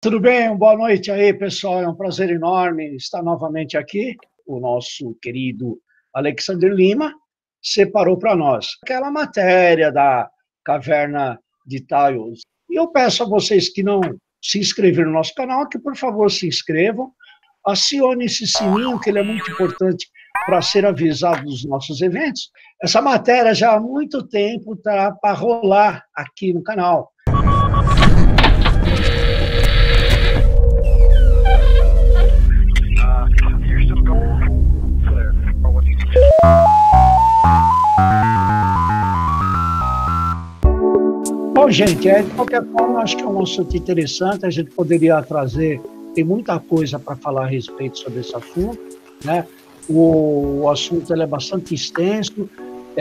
Tudo bem? Boa noite aí, pessoal. É um prazer enorme estar novamente aqui. O nosso querido Alexander Lima separou para nós aquela matéria da caverna de Tiles. E eu peço a vocês que não se inscreveram no nosso canal, que por favor se inscrevam, acione esse sininho, que ele é muito importante para ser avisado dos nossos eventos. Essa matéria já há muito tempo está para rolar aqui no canal. Bom, gente, de qualquer forma, acho que é um assunto interessante, a gente poderia trazer, tem muita coisa para falar a respeito sobre esse assunto, né? O assunto ele é bastante extenso,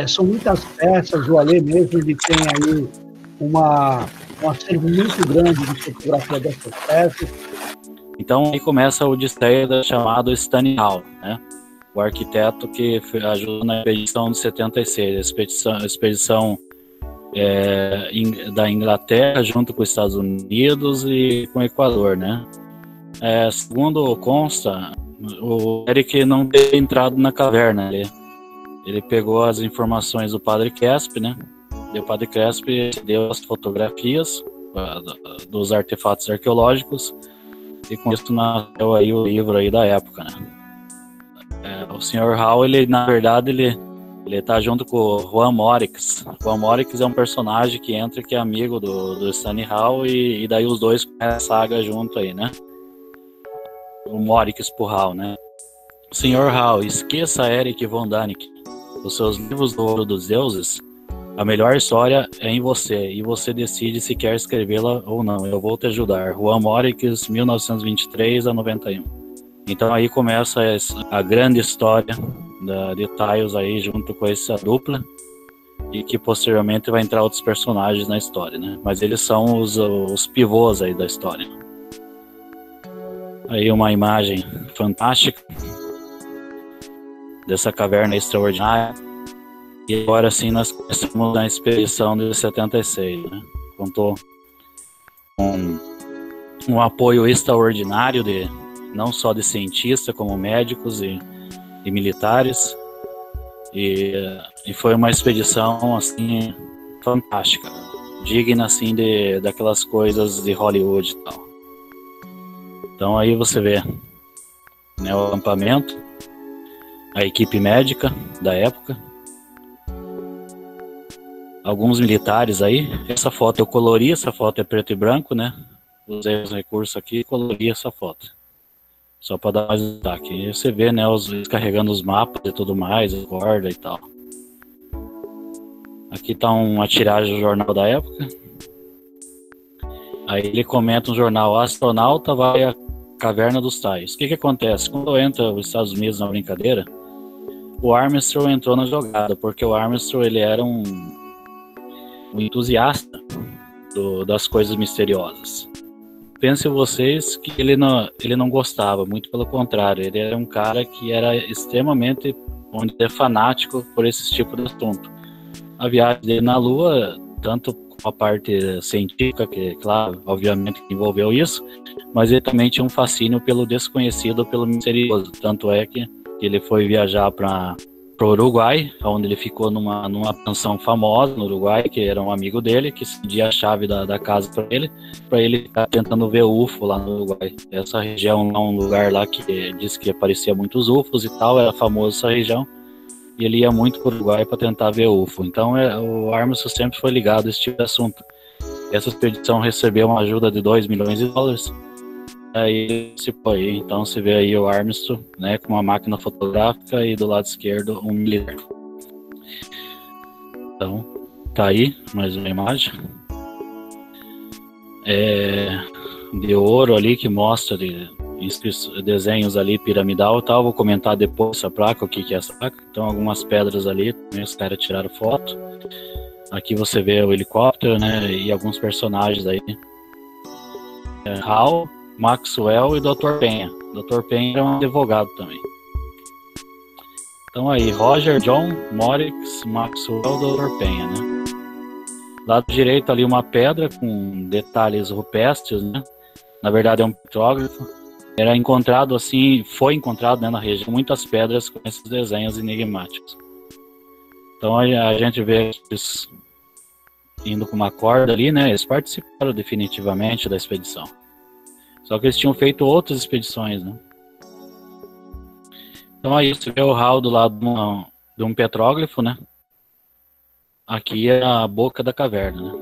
são muitas peças, o Alê mesmo, ele tem aí um acervo muito grande de fotografia dessas peças. Então, aí começa o Odisseia chamado Stanley Hall, né? O arquiteto que ajudou na expedição de 76, a expedição da Inglaterra junto com os Estados Unidos e com o Equador, né? Segundo consta, o Eric não teria entrado na caverna, ele pegou as informações do Padre Crespi, né? E o Padre Crespi deu as fotografias dos artefatos arqueológicos e com isso nasceu aí o livro aí da época, né? O Sr. Hall, ele na verdade ele tá junto com o Juan Morix. O Juan Morix é um personagem que entra, que é amigo do Stanley Hall, e daí os dois começam a saga junto aí, né? O Morix pro Hall, né? Sr. Hall, esqueça Eric von Däniken. Os seus livros do Ouro dos Deuses, a melhor história é em você, e você decide se quer escrevê-la ou não. Eu vou te ajudar. Juan Morix, 1923 a 91. Então aí começa a grande história de Tiles aí junto com essa dupla, e que posteriormente vai entrar outros personagens na história, né? Mas eles são os pivôs aí da história. Aí uma imagem fantástica dessa caverna extraordinária. E agora sim nós começamos na expedição de 76, né? Contou com um apoio extraordinário não só de cientistas, como médicos e militares, e foi uma expedição assim fantástica, digna assim daquelas coisas de Hollywood e tal. Então aí você vê, né, o acampamento, a equipe médica da época, alguns militares aí. Essa foto eu colori, essa foto é preto e branco, né? Usei os recursos aqui e colori essa foto, só para dar mais destaque. E você vê, né, eles carregando os mapas e tudo mais, a corda e tal. Aqui tá uma tiragem do jornal da época. Aí ele comenta no jornal: o astronauta vai à caverna dos Tiles. O que acontece? Quando entra os Estados Unidos na brincadeira, o Armstrong entrou na jogada, porque o Armstrong ele era um entusiasta das coisas misteriosas. Pensem vocês que ele não gostava, muito pelo contrário, ele era um cara que era extremamente, vamos dizer, fanático por esse tipo de assunto. A viagem dele na Lua, tanto com a parte científica, que, claro, obviamente envolveu isso, mas ele também tinha um fascínio pelo desconhecido, pelo misterioso. Tanto é que ele foi viajar para o Uruguai, onde ele ficou numa pensão famosa no Uruguai, que era um amigo dele, que cedia a chave da casa para ele ficar tentando ver UFO lá no Uruguai. Essa região é um lugar lá que diz que aparecia muitos UFOs e tal, era famoso essa região, e ele ia muito para o Uruguai para tentar ver UFO. Então o Armstrong sempre foi ligado a esse tipo de assunto. Essa expedição recebeu uma ajuda de $2 milhões. Aí se foi, então se vê aí o Armstrong, né, com uma máquina fotográfica, e do lado esquerdo um militar. Então tá aí mais uma imagem de ouro ali, que mostra desenhos ali piramidal e tal. Vou comentar depois essa placa, o que é essa placa. Então algumas pedras ali, né, os caras tiraram foto. Aqui você vê o helicóptero, né, e alguns personagens aí, Hall, Maxwell e Dr. Penha. Dr. Penha era um advogado também. Então aí, Roger, John, Morix, Maxwell, Dr. Penha, né? Lado direito ali uma pedra com detalhes rupestres, né? na verdade é um petrógrafo. Era encontrado assim, foi encontrado, né, na região muitas pedras com esses desenhos enigmáticos. Então a gente vê eles indo com uma corda ali, né? Eles participaram definitivamente da expedição. Só que eles tinham feito outras expedições, né? Então aí você vê o hall do lado de um petróglifo, né? Aqui é a boca da caverna, né?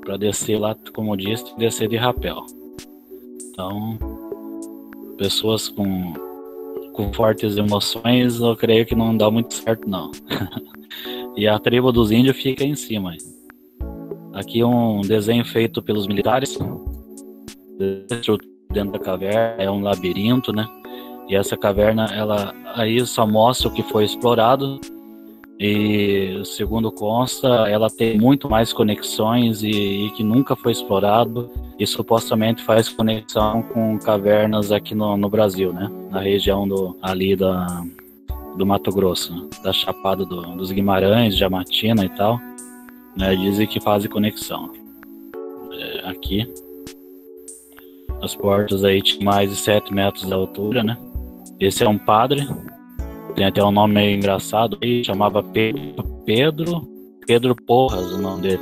Para descer lá, como eu disse, descer de rapel. Então, pessoas com fortes emoções, eu creio que não dá muito certo, não. E a tribo dos índios fica em cima. Aqui um desenho feito pelos militares. Dentro da caverna é um labirinto, né? E essa caverna, ela aí só mostra o que foi explorado. E segundo consta, ela tem muito mais conexões e que nunca foi explorado. E supostamente faz conexão com cavernas aqui no Brasil, né? Na região do Mato Grosso, né? Da Chapada dos Guimarães, Diamantina e tal, né? Dizem que fazem conexão. Aqui as portas aí tinham mais de 7 metros de altura, né? Esse é um padre, tem até um nome meio engraçado aí, chamava Pedro Porras, o nome dele.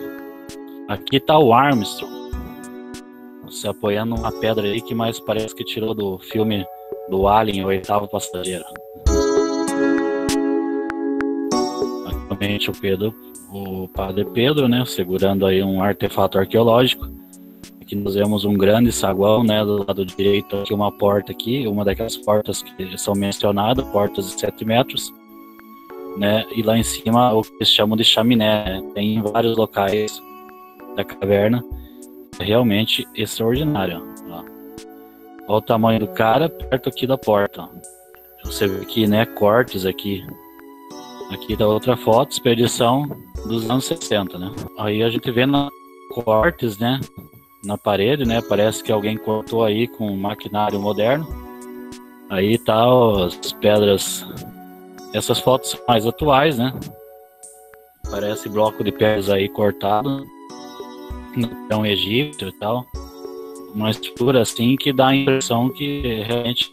Aqui tá o Armstrong se apoiando numa pedra aí que mais parece que tirou do filme do Alien, o Oitavo Passageiro. Atualmente o padre Pedro, né, segurando aí um artefato arqueológico. Aqui nós vemos um grande saguão, né, do lado direito aqui uma porta aqui, uma daquelas portas que são mencionadas, portas de 7 metros, né, e lá em cima o que eles chamam de chaminé, né? Tem em vários locais da caverna. Realmente extraordinário. Ó. Olha o tamanho do cara perto aqui da porta. Ó. Você vê aqui, né, cortes aqui. Aqui tá outra foto, expedição dos anos 60, né? Aí a gente vê cortes, né, na parede, né? Parece que alguém cortou aí com maquinário moderno. Aí tá as pedras. Essas fotos são mais atuais, né? Parece bloco de pedras aí cortado. Então egípcio e tal, uma estrutura assim que dá a impressão que realmente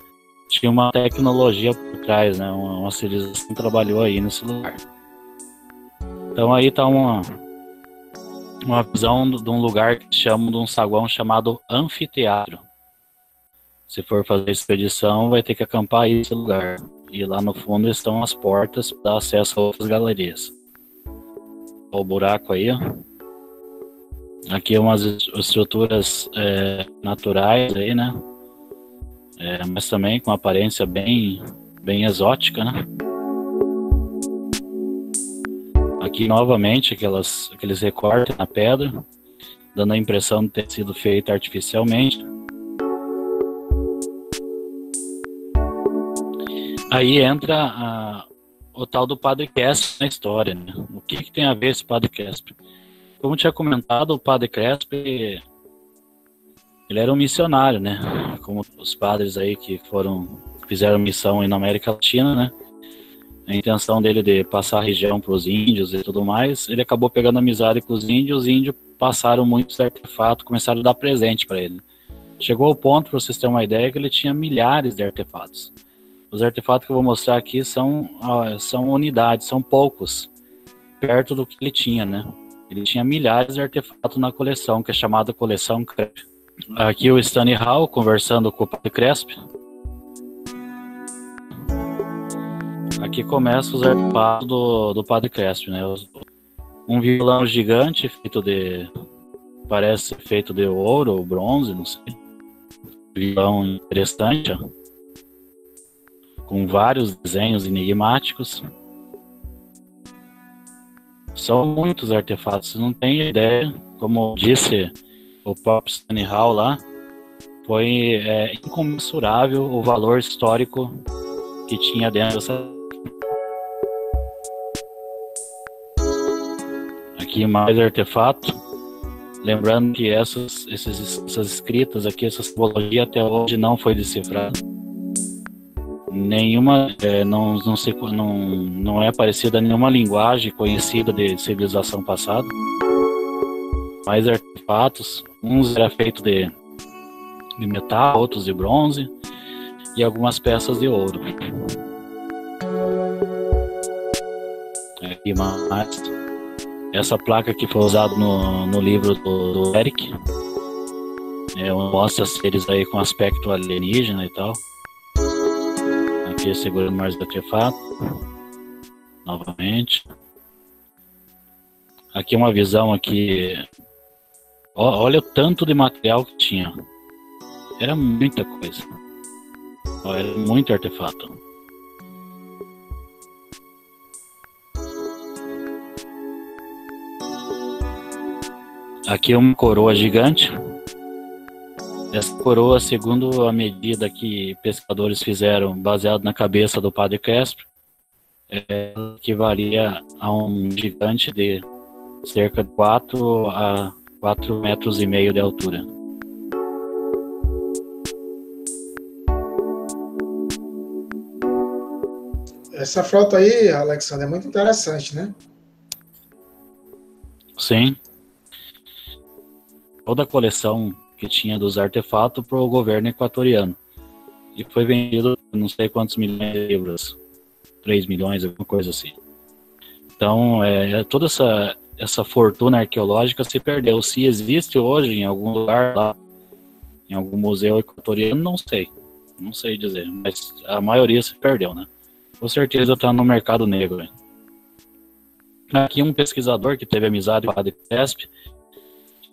tinha uma tecnologia por trás, né? Uma civilização que trabalhou aí nesse lugar. Então aí tá uma visão de um lugar que chamam de um saguão chamado anfiteatro. Se for fazer expedição, vai ter que acampar aí nesse lugar. E lá no fundo estão as portas para dar acesso a outras galerias. Olha o buraco aí, ó. Aqui umas estruturas naturais aí, né? Mas também com aparência bem exótica, né? Aqui novamente aqueles recortes na pedra, dando a impressão de ter sido feito artificialmente. Aí entra o tal do Padre Crespi na história, né? O que tem a ver esse Padre Crespi? Como tinha comentado, o Padre Crespi, ele era um missionário, né? Como os padres aí que fizeram missão aí na América Latina, né? A intenção dele de passar a região para os índios e tudo mais, ele acabou pegando amizade com os índios passaram muitos artefatos, começaram a dar presente para ele. Chegou ao ponto, para vocês terem uma ideia, que ele tinha milhares de artefatos. Os artefatos que eu vou mostrar aqui são unidades, são poucos, perto do que ele tinha, né? Ele tinha milhares de artefatos na coleção, que é chamada Coleção Crespi. Aqui o Stanley Hall conversando com o Padre Crespi. Aqui começa os artefatos do Padre Crespi, né? Um violão gigante parece feito de ouro ou bronze, não sei. Violão interessante, ó, com vários desenhos enigmáticos. São muitos artefatos, você não tem ideia. Como disse o próprio Stanley Hall lá, foi incomensurável o valor histórico que tinha dentro dessa. Aqui mais artefato. Lembrando que essas escritas aqui, essa simbologia até hoje não foi decifrada. Nenhuma, não é parecida a nenhuma linguagem conhecida de civilização passada. Mais artefatos, uns eram feitos de metal, outros de bronze e algumas peças de ouro. Aqui mais essa placa que foi usada no livro do Eric, mostra seres aí com aspecto alienígena e tal. Aqui segurando mais o artefato novamente. Aqui uma visão aqui. Olha o tanto de material que tinha. Era muita coisa. Era muito artefato. Aqui uma coroa gigante. Essa coroa, segundo a medida que pescadores fizeram, baseado na cabeça do Padre Crespo, equivalia a um gigante de cerca de 4 a 4,5 metros de altura. Essa foto aí, Alexandre, é muito interessante, né? Sim. Toda a coleção que tinha dos artefatos para o governo equatoriano. E foi vendido não sei quantos milhões de libras. 3 milhões, alguma coisa assim. Então, toda essa fortuna arqueológica se perdeu. Se existe hoje em algum lugar lá, em algum museu equatoriano, não sei. Não sei dizer, mas a maioria se perdeu, né? Com certeza está no mercado negro. Né? Aqui um pesquisador que teve amizade com o Padre Crespo,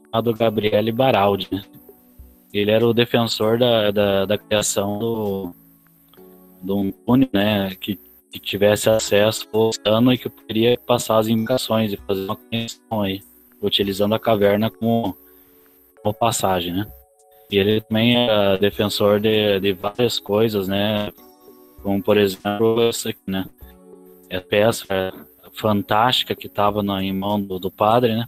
chamado Gabriele Baraldi. Né? Ele era o defensor da criação de um túnel, né, que tivesse acesso ao oceano e que poderia passar as embarcações e fazer uma conexão aí, utilizando a caverna como passagem, né? E ele também é defensor de várias coisas, né? Como, por exemplo, essa aqui, né? É a peça fantástica que estava em mão do padre, né?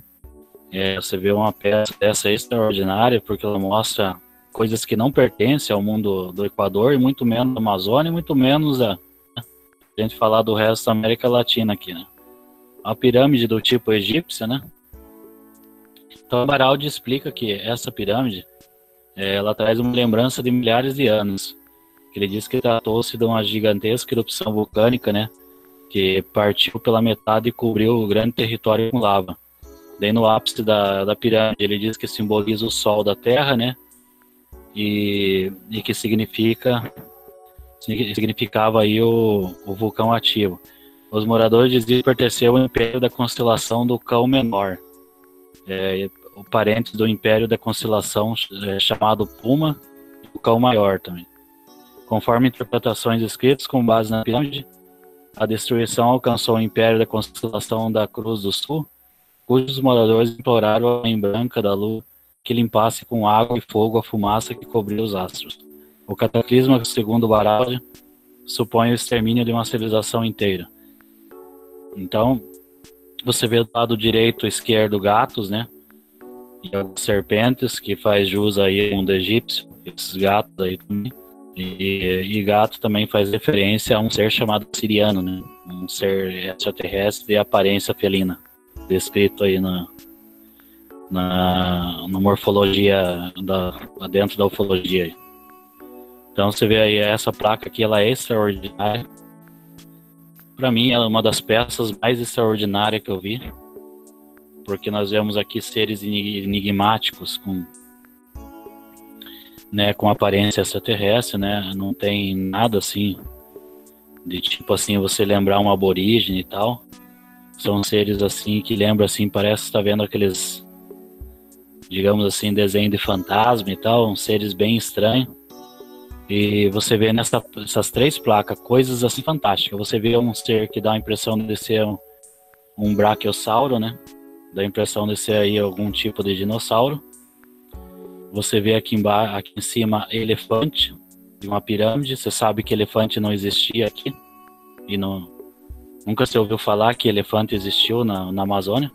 Você vê uma peça dessa extraordinária, porque ela mostra coisas que não pertencem ao mundo do Equador, e muito menos da Amazônia, e muito menos a gente falar do resto da América Latina aqui, né? A pirâmide do tipo egípcia, né? Então, Baraldi explica que essa pirâmide, ela traz uma lembrança de milhares de anos. Ele diz que tratou-se de uma gigantesca erupção vulcânica, né? Que partiu pela metade e cobriu o grande território com lava. Daí no ápice da pirâmide ele diz que simboliza o sol da Terra, né? E que significava aí o vulcão ativo. Os moradores diziam que pertenceu ao império da constelação do Cão Menor, o parente do império da constelação chamado Puma e o Cão Maior também. Conforme interpretações escritas com base na pirâmide, a destruição alcançou o império da constelação da Cruz do Sul, cujos moradores imploraram a mãe branca da lua que limpasse com água e fogo a fumaça que cobria os astros. O cataclisma, segundo Baraldi, supõe o extermínio de uma civilização inteira. Então, você vê do lado direito e esquerdo gatos, né? E as serpentes, que faz jus aí ao mundo egípcio, esses gatos aí também. E gato também faz referência a um ser chamado Siriano, né? Um ser extraterrestre de aparência felina, descrito aí na morfologia, dentro da ufologia. Então você vê aí essa placa aqui, ela é extraordinária. Para mim, ela é uma das peças mais extraordinárias que eu vi, porque nós vemos aqui seres enigmáticos com aparência extraterrestre, né? Não tem nada assim de tipo assim você lembrar um aborígene e tal. São seres assim que lembram assim, parece estar vendo aqueles, digamos assim, desenho de fantasma e tal, uns seres bem estranhos. E você vê nessas 3 placas coisas assim fantásticas. Você vê um ser que dá a impressão de ser um braquiossauro, né? Dá a impressão de ser aí algum tipo de dinossauro. Você vê aqui em cima elefante de uma pirâmide. Você sabe que elefante não existia aqui. E nunca se ouviu falar que elefante existiu na Amazônia.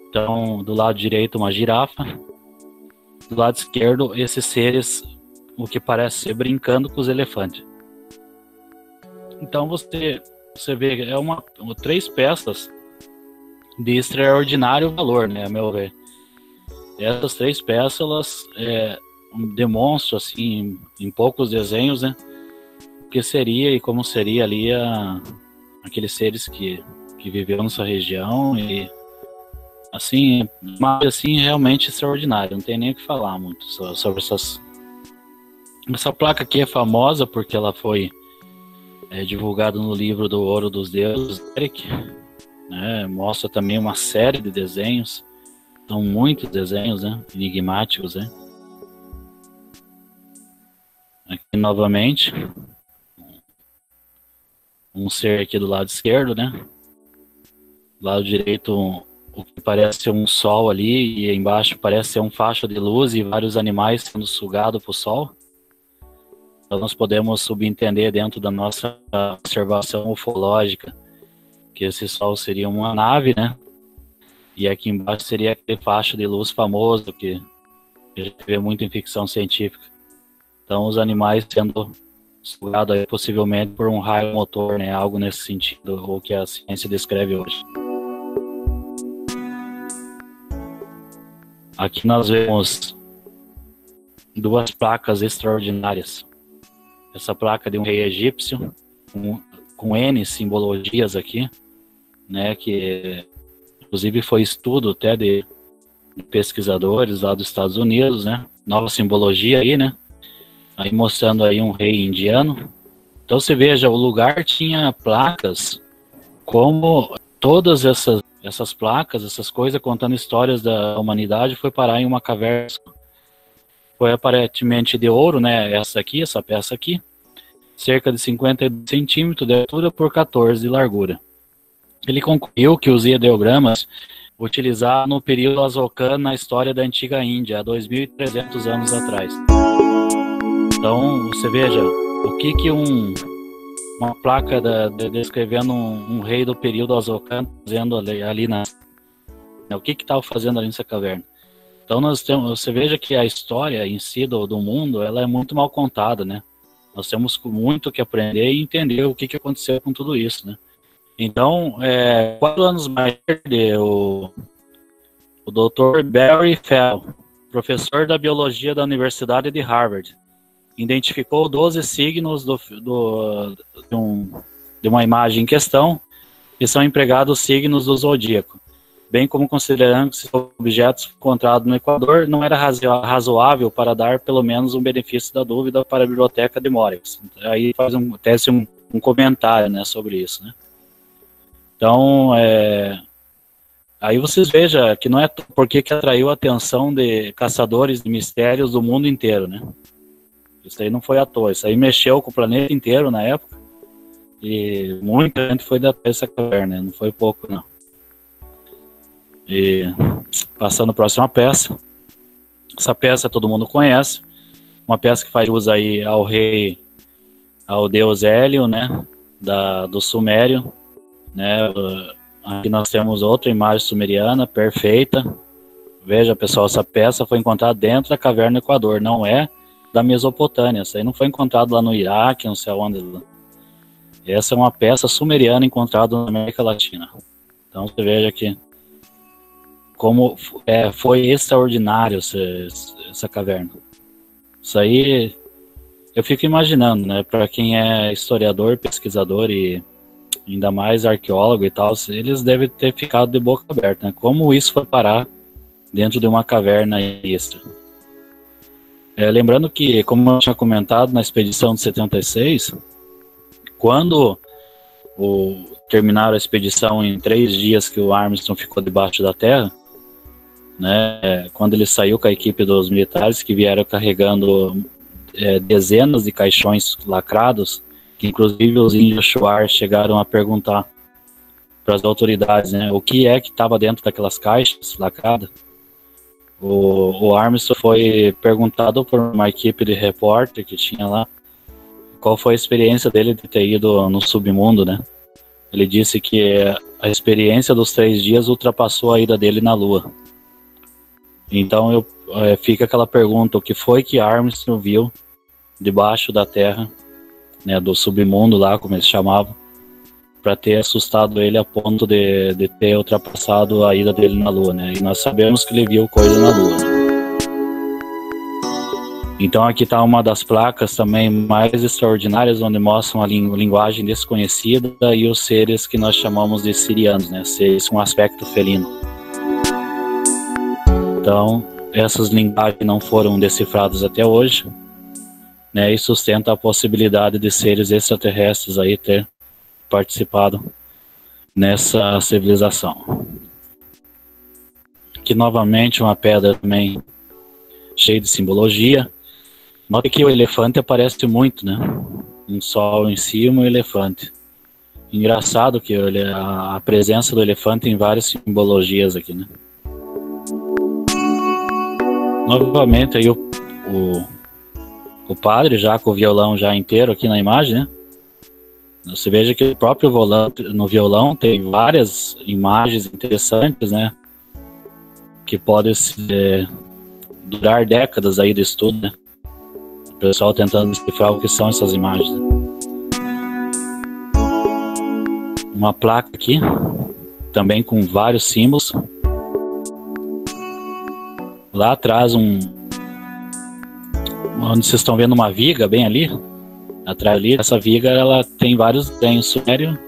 Então, do lado direito uma girafa. Do lado esquerdo, esses seres, o que parece ser brincando com os elefantes. Então você vê, 3 peças de extraordinário valor, né, a meu ver. Essas 3 peças, elas demonstra assim em poucos desenhos, né, o que seria e como seria ali aqueles seres que viveram nessa região. E assim, mas assim realmente extraordinário, não tem nem o que falar muito sobre essa placa aqui. É famosa porque ela foi divulgada no livro do Ouro dos Deuses, Eric, né? Mostra também uma série de desenhos, são muitos desenhos, né, enigmáticos, né? Aqui novamente um ser aqui do lado esquerdo, né? Do lado direito o que parece ser um sol ali, e embaixo parece ser um facho de luz e vários animais sendo sugados para o sol. Então nós podemos subentender dentro da nossa observação ufológica que esse sol seria uma nave, né? E aqui embaixo seria aquele facho de luz famoso que a gente vê muito em ficção científica. Então os animais sendo sugados aí, possivelmente por um raio motor, né? Algo nesse sentido, ou que a ciência descreve hoje. Aqui nós vemos duas placas extraordinárias. Essa placa de um rei egípcio, com N simbologias aqui, né, que inclusive foi estudo até de pesquisadores lá dos Estados Unidos, né, nova simbologia aí, né, aí mostrando aí um rei indiano. Então você veja, o lugar tinha placas, como todas essas placas, essas coisas contando histórias da humanidade, foi parar em uma caverna. Foi aparentemente de ouro, né? Essa peça aqui, cerca de 50 centímetros de altura por 14 de largura. Ele concluiu que os ideogramas utilizados no período Asokan na história da antiga Índia, há 2.300 anos atrás. Então, você veja, o que uma placa descrevendo um rei do período Asokan fazendo ali o que estava fazendo ali nessa caverna. Então você veja que a história em si do mundo, ela é muito mal contada, né? Nós temos muito que aprender e entender o que aconteceu com tudo isso, né? Então, 4 anos mais tarde, o Dr. Barry Fell, professor da biologia da Universidade de Harvard, identificou 12 signos de uma imagem em questão, que são empregados signos do zodíaco, bem como considerando que esses objetos encontrados no Equador não era razoável para dar pelo menos um benefício da dúvida para a biblioteca de Morex. Aí faz um comentário, né, sobre isso, né? Então, aí vocês vejam que não é porque que atraiu a atenção de caçadores de mistérios do mundo inteiro, né? Isso aí não foi à toa, isso aí mexeu com o planeta inteiro na época, e muita gente foi da essa caverna, não foi pouco não. E passando a próxima peça, essa peça todo mundo conhece, uma peça que faz uso aí ao deus Hélio, né, do Sumério, né. Aqui nós temos outra imagem sumeriana perfeita. Veja, pessoal, essa peça foi encontrada dentro da caverna do Equador, não é da Mesopotâmia, isso aí não foi encontrado lá no Iraque, não sei onde. Essa é uma peça sumeriana encontrada na América Latina. Então você veja que como foi extraordinário essa caverna. Isso aí eu fico imaginando, né, para quem é historiador, pesquisador e ainda mais arqueólogo e tal, eles devem ter ficado de boca aberta, né? Como isso foi parar dentro de uma caverna extra. Lembrando que, como eu tinha comentado na expedição de 76, quando terminaram a expedição em 3 dias que o Armstrong ficou debaixo da terra, né, quando ele saiu com a equipe dos militares que vieram carregando dezenas de caixões lacrados, que inclusive os índios Shuar chegaram a perguntar para as autoridades, né, o que é que estava dentro daquelas caixas lacradas. O Armstrong foi perguntado por uma equipe de repórter que tinha lá qual foi a experiência dele de ter ido no submundo, né? Ele disse que a experiência dos 3 dias ultrapassou a ida dele na Lua. Então fica aquela pergunta, o que foi que Armstrong viu debaixo da Terra, né, do submundo lá, como eles chamavam, para ter assustado ele a ponto de ter ultrapassado a ida dele na Lua, né? E nós sabemos que ele viu coisa na Lua, né? Então aqui está uma das placas também mais extraordinárias, onde mostram a linguagem desconhecida e os seres que nós chamamos de sirianos, né? Seres com aspecto felino. Então, essas linguagens não foram decifradas até hoje, né? E sustenta a possibilidade de seres extraterrestres aí ter participado nessa civilização. Aqui novamente uma pedra também cheia de simbologia. Nota que o elefante aparece muito, né? Um sol em cima e um elefante. Engraçado que a presença do elefante tem várias simbologias aqui, né? Novamente aí o padre já com o violão já inteiro aqui na imagem, né? Você veja que o próprio no violão tem várias imagens interessantes, né? Que podem durar décadas aí de estudo, né? O pessoal tentando decifrar o que são essas imagens. Uma placa aqui, também com vários símbolos. Lá atrás onde vocês estão vendo uma viga bem ali, atrás ali, essa viga ela tem vários desenhos sumério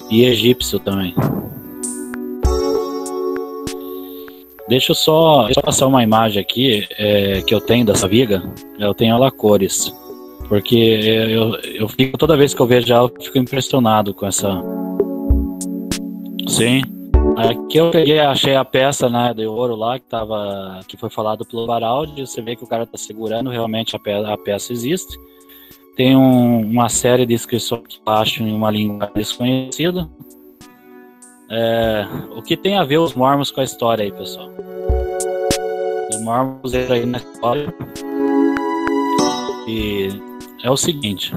e egípcio também. Deixa eu só passar uma imagem aqui que eu tenho dessa viga. Eu tenho ela a cores, porque eu fico, toda vez que eu vejo ela, eu fico impressionado com essa. Sim. Aqui eu achei a peça, né, de ouro lá que foi falado pelo Baraldi. Você vê que o cara está segurando, realmente a peça existe. Tem uma série de inscrições que eu acho em uma língua desconhecida. O que tem a ver os mormons com a história aí, pessoal? Os mormons entram aí na história e é o seguinte: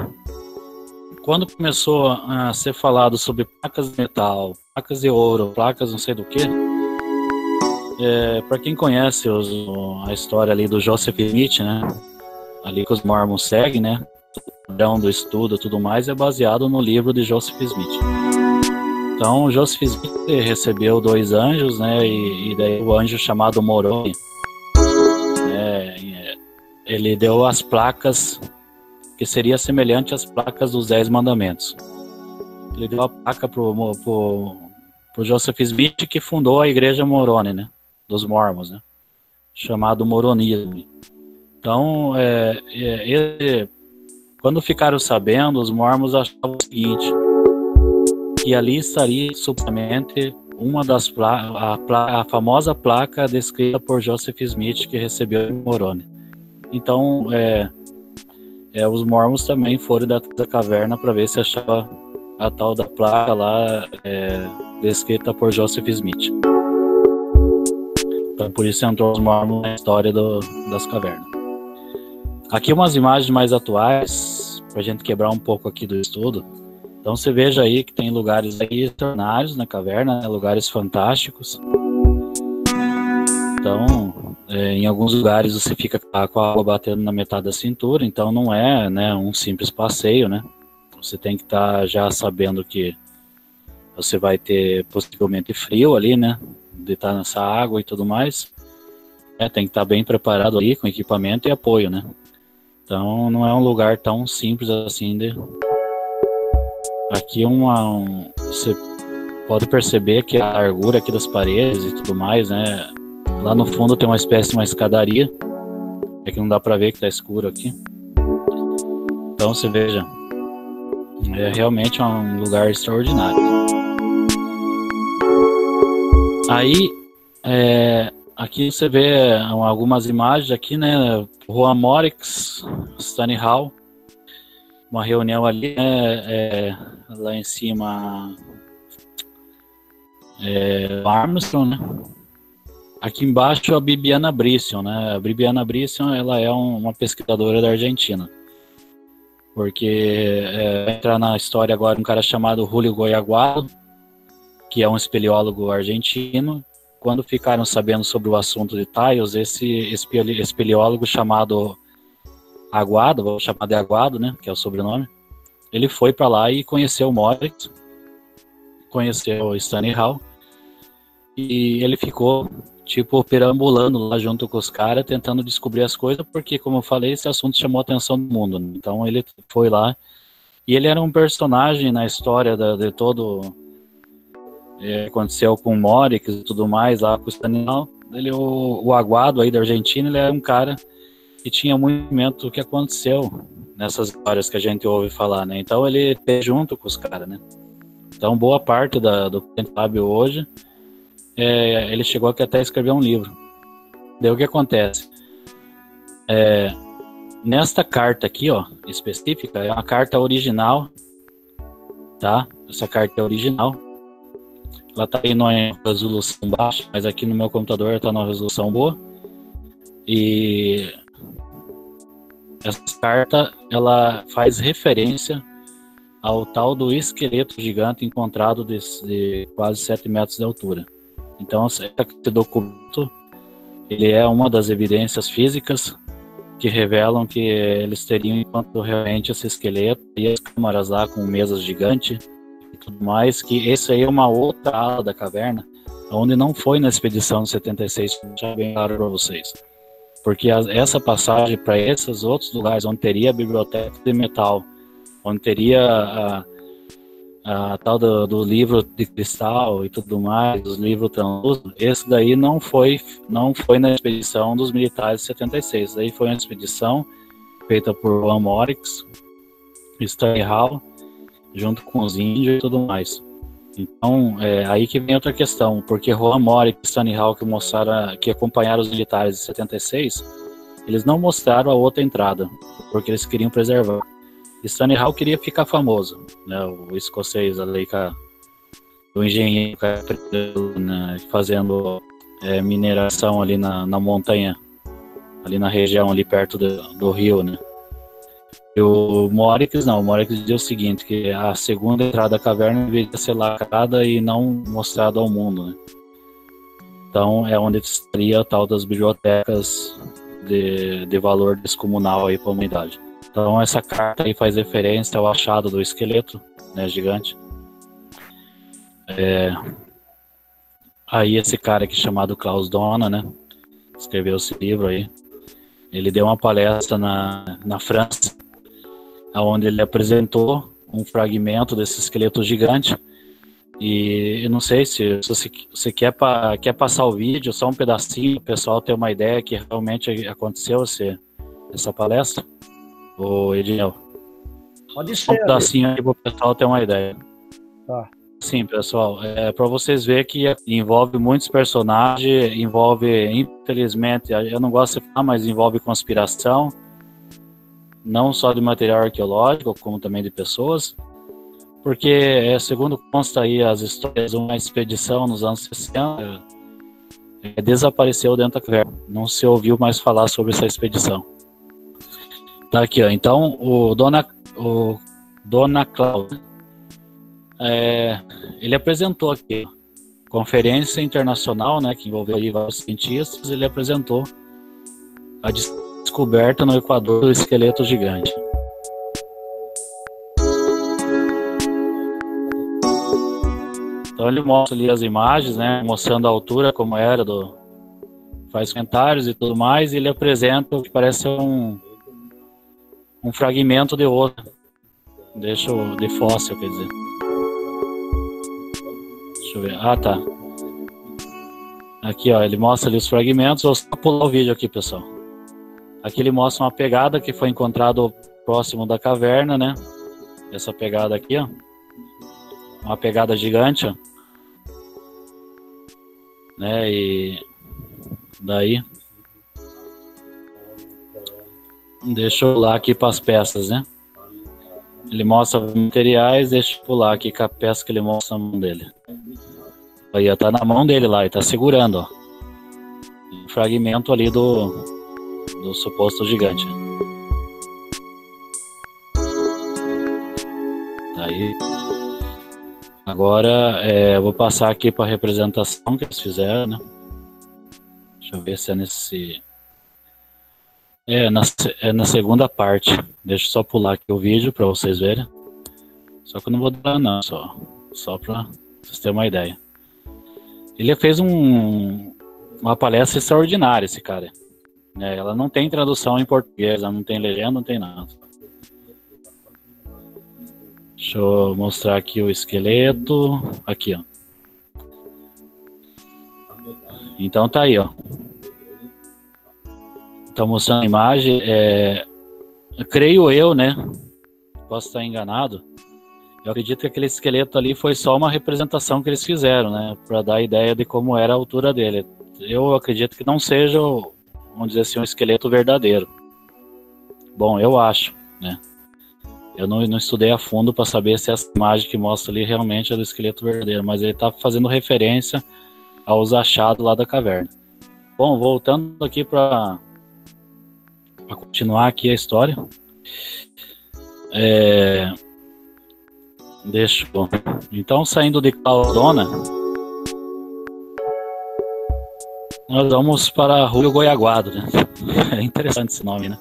quando começou a ser falado sobre placas de metal, placas de ouro, placas não sei do que, para quem conhece a história ali do Joseph Smith, né, ali que os mormons seguem, né, o padrão do estudo e tudo mais é baseado no livro de Joseph Smith. Então, Joseph Smith recebeu 2 anjos, né, e daí o anjo chamado Moroni, ele deu as placas que seria semelhante às placas dos 10 mandamentos. Ele deu a placa pro Joseph Smith, que fundou a igreja Moroni, né, dos Mormons, né, chamado Moronismo. Então, quando ficaram sabendo, os Mormons achavam o seguinte: que ali estaria supostamente uma das a famosa placa descrita por Joseph Smith que recebeu em Moroni. Então, os mormons também foram da caverna para ver se achava a tal da placa lá descrita por Joseph Smith. Então, por isso entrou os mormons na história das cavernas. Aqui umas imagens mais atuais, para a gente quebrar um pouco aqui do estudo. Então você veja aí que tem lugares aí extraordinários na caverna, né, lugares fantásticos. Então, em alguns lugares você fica com a água batendo na metade da cintura, então não é, né, um simples passeio, né? Você tem que estar já sabendo que você vai ter possivelmente frio ali, né? De estar nessa água e tudo mais. Tem que estar bem preparado ali com equipamento e apoio, né? Então não é um lugar tão simples assim de... Aqui você pode perceber que a largura aqui das paredes e tudo mais, né? Lá no fundo tem uma espécie de uma escadaria. É que não dá pra ver que tá escuro aqui. Então você veja, é realmente um lugar extraordinário. Aí, aqui você vê algumas imagens aqui, né? Rua Morix, Stanley Hall. Uma reunião ali, né, lá em cima, Armstrong, né? Aqui embaixo a Bibiana Brisson, né? A Bibiana Brisson, ela é uma pesquisadora da Argentina, porque entra na história agora um cara chamado Julio Goyaguado, que é um espeleólogo argentino. Quando ficaram sabendo sobre o assunto de Tiles, esse espeleólogo chamado Aguado, vou chamar de Aguado, né, que é o sobrenome, ele foi para lá e conheceu o Morix, conheceu o Stanley Hall, e ele ficou tipo, perambulando lá junto com os caras, tentando descobrir as coisas, porque, como eu falei, esse assunto chamou a atenção do mundo, né? Então ele foi lá, e ele era um personagem na história de todo aconteceu com o Morix e tudo mais lá com o Stanislaw. Ele, o Aguado aí da Argentina, ele era um cara que tinha muito conhecimento do que aconteceu nessas histórias que a gente ouve falar, né? Então ele fez junto com os caras, né? Então boa parte do que a gente sabe hoje, ele chegou aqui até a escrever um livro. Daí o que acontece? Nesta carta aqui, ó, específica, é uma carta original, tá? Essa carta é original. Ela tá aí numa resolução baixa, mas aqui no meu computador tá numa resolução boa. E essa carta, ela faz referência ao tal do esqueleto gigante encontrado de quase 7 metros de altura. Então, esse documento, ele é uma das evidências físicas que revelam que eles teriam encontrado realmente esse esqueleto e as câmaras lá com mesas gigantes e tudo mais, que esse aí é uma outra ala da caverna, onde não foi na expedição de 76, já bem claro para vocês. Porque essa passagem para esses outros lugares, onde teria a biblioteca de metal, onde teria a tal do livro de cristal e tudo mais, os livros translúcidos, esse daí não foi na expedição dos militares de 76, daí foi uma expedição feita por Juan Morix, Stanley Hall, junto com os índios e tudo mais. Então, aí que vem outra questão, porque Juan Morix e Stanley Hall que acompanharam os militares de 76, eles não mostraram a outra entrada, porque eles queriam preservar. Stanley Hall queria ficar famoso, né, o escocês ali, o engenheiro, né, fazendo mineração ali na montanha, ali na região, ali perto do rio, né. E o Morix não, o Morix dizia o seguinte, que a segunda entrada da caverna deveria ser lacrada e não mostrada ao mundo, né. Então é onde estaria a tal das bibliotecas de valor descomunal aí para a humanidade. Então essa carta aí faz referência ao achado do esqueleto, né, gigante. Aí esse cara aqui chamado Klaus Dona, né, escreveu esse livro aí. Ele deu uma palestra na França, onde ele apresentou um fragmento desse esqueleto gigante. E eu não sei se você quer passar o vídeo, só um pedacinho, o pessoal ter uma ideia que realmente aconteceu essa palestra. Ô, Edinel, pode ser. Um pedacinho aí para o pessoal ter uma ideia. Tá. Sim, pessoal, para vocês verem que envolve muitos personagens, envolve, infelizmente, eu não gosto de falar, mas envolve conspiração, não só de material arqueológico, como também de pessoas, porque, segundo consta aí as histórias, uma expedição nos anos 60 desapareceu dentro da caverna, não se ouviu mais falar sobre essa expedição. Tá aqui, ó. Então o Dona Cláudia, ele apresentou aqui conferência internacional, né, que envolveu aí vários cientistas. Ele apresentou a descoberta no Equador do esqueleto gigante. Então ele mostra ali as imagens, né, mostrando a altura como era faz comentários e tudo mais, e ele apresenta o que parece ser um fragmento de outro, de fóssil, quer dizer. Deixa eu ver. Ah, tá. Aqui, ó, ele mostra ali os fragmentos. Vou só pular o vídeo aqui, pessoal. Aqui ele mostra uma pegada que foi encontrada próximo da caverna, né? Essa pegada aqui, ó. Uma pegada gigante, ó. Né? E daí deixa eu pular aqui para as peças, né? Ele mostra materiais, deixa eu pular aqui com a peça que ele mostra na mão dele. Aí tá na mão dele lá, ele tá segurando, ó. Um fragmento ali do suposto gigante. Aí. Agora eu vou passar aqui para a representação que eles fizeram, né? Deixa eu ver se é nesse. Na segunda parte. Deixa eu só pular aqui o vídeo para vocês verem. Só que eu não vou dar não, só para vocês terem uma ideia. Ele fez um uma palestra extraordinária, esse cara. Ela não tem tradução em português, ela não tem legenda, não tem nada. Deixa eu mostrar aqui o esqueleto. Aqui, ó. Então tá aí, ó. Tá mostrando a imagem. Creio eu, né? Posso estar enganado. Eu acredito que aquele esqueleto ali foi só uma representação que eles fizeram, né? Para dar a ideia de como era a altura dele. Eu acredito que não seja, vamos dizer assim, um esqueleto verdadeiro. Bom, eu acho, né? Eu não estudei a fundo para saber se essa imagem que mostra ali realmente é do esqueleto verdadeiro, mas ele está fazendo referência aos achados lá da caverna. Bom, voltando aqui para continuar aqui a história. Então, saindo de Claudona, nós vamos para Julio Goiaguado, né? É interessante esse nome, né?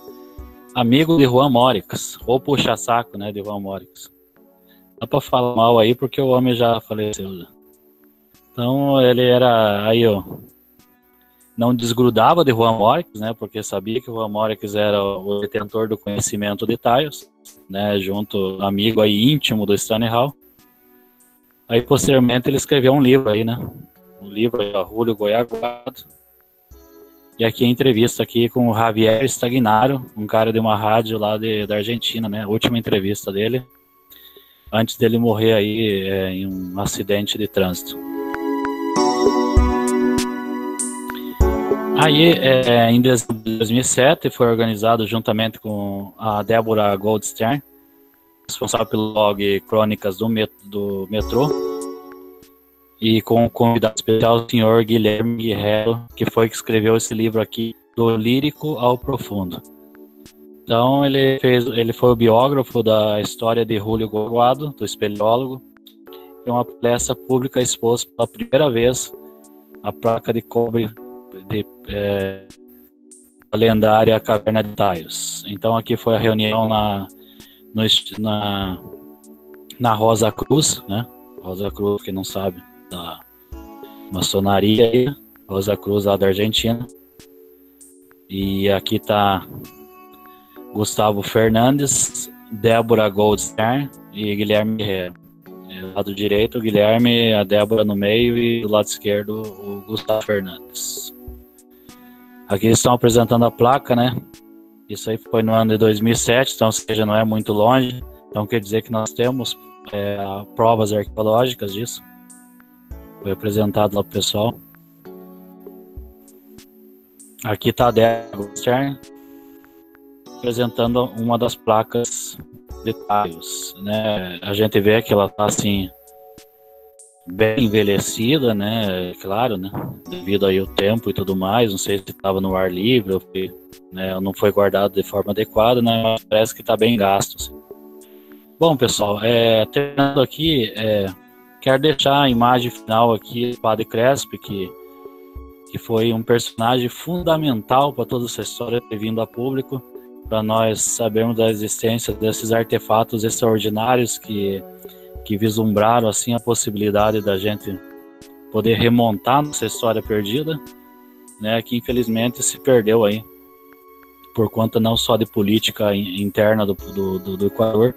Amigo de Juan Mórix, ou puxa-saco, né, de Juan Mórix. Dá pra falar mal aí, porque o homem já faleceu. Já. Então, ele era, aí, ó, não desgrudava de Juan Mórix, né, porque sabia que o Juan Mórix era o detentor do conhecimento de Taios, né, junto, amigo aí íntimo do Stanley Hall. Aí, posteriormente, ele escreveu um livro aí, né, um livro aí, ó, Julio Goiaguado. E aqui a entrevista aqui com o Javier Stagnaro, um cara de uma rádio lá da Argentina, né? A última entrevista dele, antes dele morrer aí em um acidente de trânsito. Aí, em 2007, foi organizado juntamente com a Débora Goldstern, responsável pelo blog Crônicas do Metrô, e com o convidado especial, o senhor Guilherme Guerrero, que foi que escreveu esse livro aqui, Do Lírico ao Profundo. Então, ele foi o biógrafo da história de Julio Goiaguado, do espeleólogo, e uma palestra pública expôs pela primeira vez a placa de cobre da lendária Caverna de Taios. Então, aqui foi a reunião na Rosa Cruz, né? Rosa Cruz, quem não sabe, da maçonaria aí, Rosa Cruz lá da Argentina. E aqui tá Gustavo Fernandes, Débora Goldstern e Guilherme Guerrero. Do lado direito o Guilherme, a Débora no meio, e do lado esquerdo o Gustavo Fernandes. Aqui eles estão apresentando a placa, né? Isso aí foi no ano de 2007, então, ou seja, não é muito longe. Então quer dizer que nós temos provas arqueológicas disso. Foi apresentado lá pro pessoal. Aqui está a Débora Stern apresentando uma das placas de Taios, né? A gente vê que ela está assim bem envelhecida, né? Claro, né? Devido aí ao tempo e tudo mais. Não sei se estava no ar livre, ou né? Não foi guardado de forma adequada, né? Mas parece que está bem gasto. Assim. Bom, pessoal, terminando aqui, quero deixar a imagem final aqui do Padre Crespi, que foi um personagem fundamental para toda essa história ter vindo a público, para nós sabermos da existência desses artefatos extraordinários que vislumbraram assim a possibilidade da gente poder remontar nossa história perdida, né, que infelizmente se perdeu aí, por conta não só de política interna do Equador,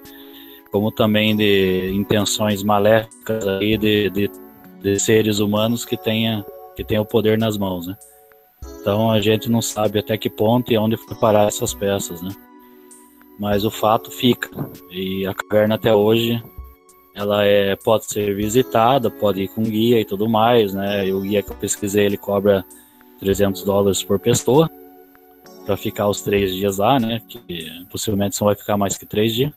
como também de intenções maléficas aí de seres humanos que tenham o poder nas mãos, né? Então a gente não sabe até que ponto e onde foi parar essas peças, né? Mas o fato fica, e a caverna até hoje ela pode ser visitada, pode ir com guia e tudo mais, né? E o guia que eu pesquisei, ele cobra $300 por pessoa para ficar os 3 dias lá, né? Que possivelmente só vai ficar mais que 3 dias.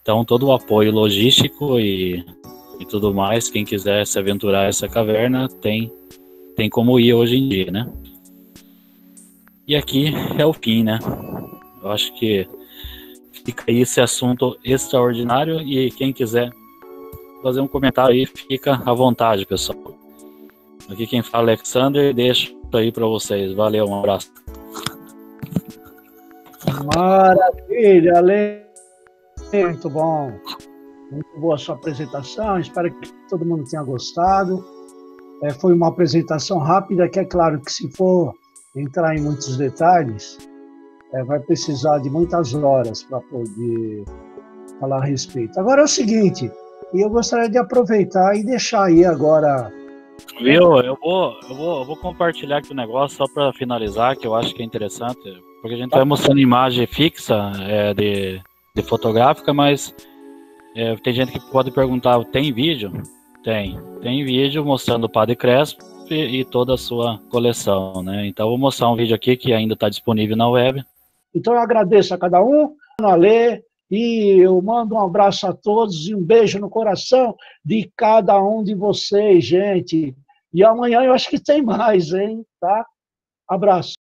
Então, todo o apoio logístico e tudo mais, quem quiser se aventurar essa caverna, tem como ir hoje em dia, né? E aqui é o fim, né? Eu acho que fica aí esse assunto extraordinário, e quem quiser fazer um comentário aí, fica à vontade, pessoal. Aqui quem fala é Alexander, deixo aí para vocês. Valeu, um abraço. Maravilha, Ale. Muito bom. Muito boa a sua apresentação. Espero que todo mundo tenha gostado. Foi uma apresentação rápida, que é claro que se for entrar em muitos detalhes, vai precisar de muitas horas para poder falar a respeito. Agora é o seguinte, eu gostaria de aproveitar e deixar aí agora... Viu? Eu vou compartilhar aqui o negócio só para finalizar, que eu acho que é interessante, porque a gente vai mostrando imagem fixa de fotográfica, mas tem gente que pode perguntar, tem vídeo? Tem vídeo mostrando o Padre Crespo e toda a sua coleção, né? Então eu vou mostrar um vídeo aqui que ainda está disponível na web. Então eu agradeço a cada um, a Lê, e eu mando um abraço a todos e um beijo no coração de cada um de vocês, gente. E amanhã eu acho que tem mais, hein? Tá? Abraço.